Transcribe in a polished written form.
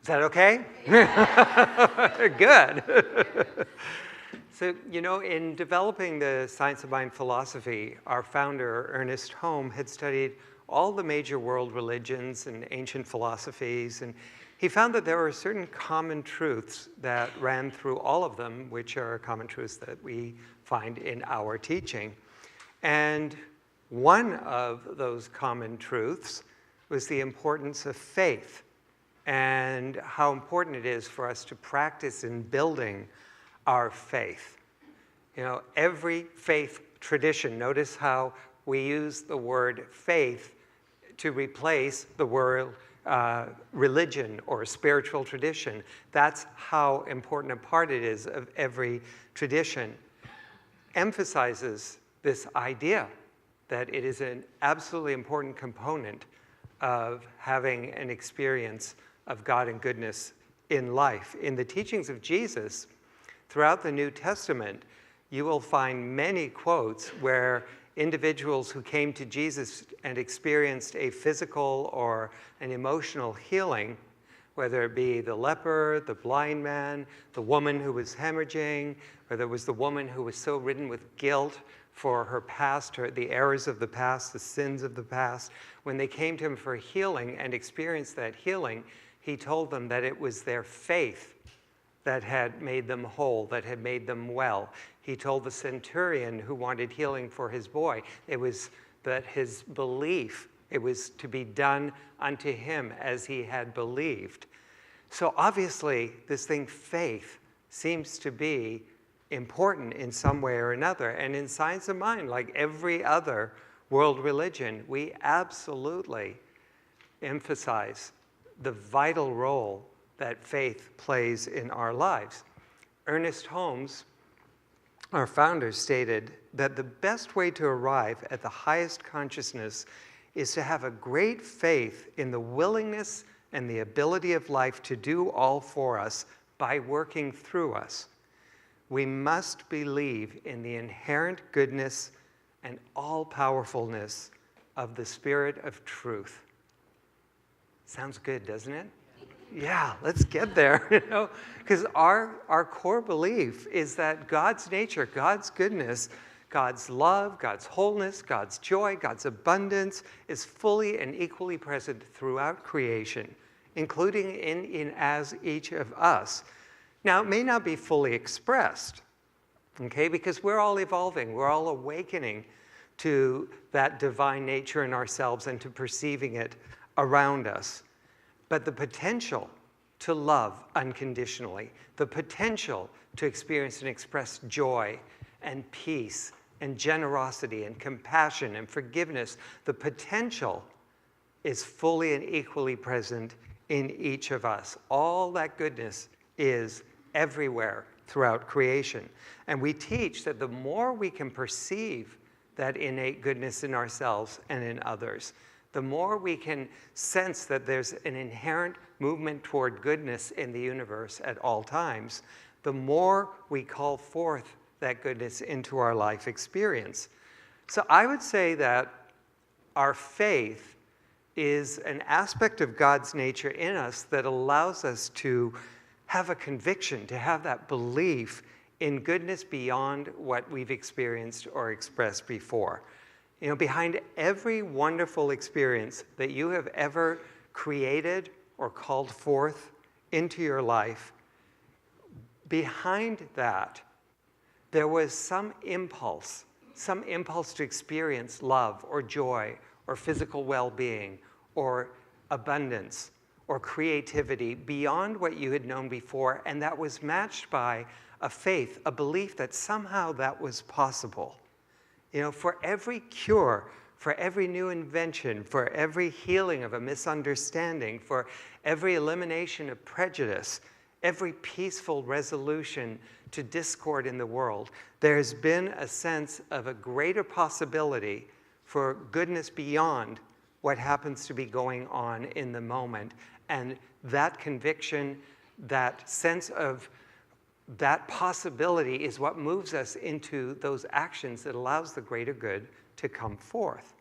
Is that okay? Good. So, in developing the Science of Mind philosophy, our founder, Ernest Holm, had studied all the major world religions and ancient philosophies, and he found that there were certain common truths that ran through all of them, which are common truths that we find in our teaching. And one of those common truths was the importance of faith and how important it is for us to practice in building our faith. Every faith tradition, notice how we use the word faith to replace the word religion or spiritual tradition. That's how important a part it is of every tradition. Emphasizes this idea that it is an absolutely important component of having an experience of God and goodness in life. In the teachings of Jesus, throughout the New Testament, you will find many quotes where individuals who came to Jesus and experienced a physical or an emotional healing, whether it be the leper, the blind man, the woman who was hemorrhaging, whether it was the woman who was so ridden with guilt for her past, the errors of the past, the sins of the past, when they came to him for healing and experienced that healing, he told them that it was their faith that had made them whole, that had made them well. He told the centurion who wanted healing for his boy, it was that his belief, it was to be done unto him as he had believed. So obviously, this thing, faith, seems to be important in some way or another. And in Science of Mind, like every other world religion, we absolutely emphasize the vital role that faith plays in our lives. Ernest Holmes, our founder, stated that the best way to arrive at the highest consciousness is to have a great faith in the willingness and the ability of life to do all for us by working through us. We must believe in the inherent goodness and all-powerfulness of the Spirit of truth. Sounds good, doesn't it? Yeah, let's get there, because our core belief is that God's nature, God's goodness, God's love, God's wholeness, God's joy, God's abundance is fully and equally present throughout creation, including in as each of us. Now, it may not be fully expressed, okay, because we're all evolving, we're all awakening to that divine nature in ourselves and to perceiving it around us. But the potential to love unconditionally, the potential to experience and express joy and peace and generosity and compassion and forgiveness, the potential is fully and equally present in each of us. All that goodness is everywhere throughout creation. And we teach that the more we can perceive that innate goodness in ourselves and in others, the more we can sense that there's an inherent movement toward goodness in the universe at all times, the more we call forth that goodness into our life experience. So I would say that our faith is an aspect of God's nature in us that allows us to have a conviction, to have that belief in goodness beyond what we've experienced or expressed before. Behind every wonderful experience that you have ever created or called forth into your life, behind that, there was some impulse to experience love or joy or physical well-being or abundance or creativity beyond what you had known before, and that was matched by a faith, a belief that somehow that was possible. For every cure, for every new invention, for every healing of a misunderstanding, for every elimination of prejudice, every peaceful resolution to discord in the world, there's been a sense of a greater possibility for goodness beyond what happens to be going on in the moment. And that conviction, that sense of that possibility is what moves us into those actions that allows the greater good to come forth.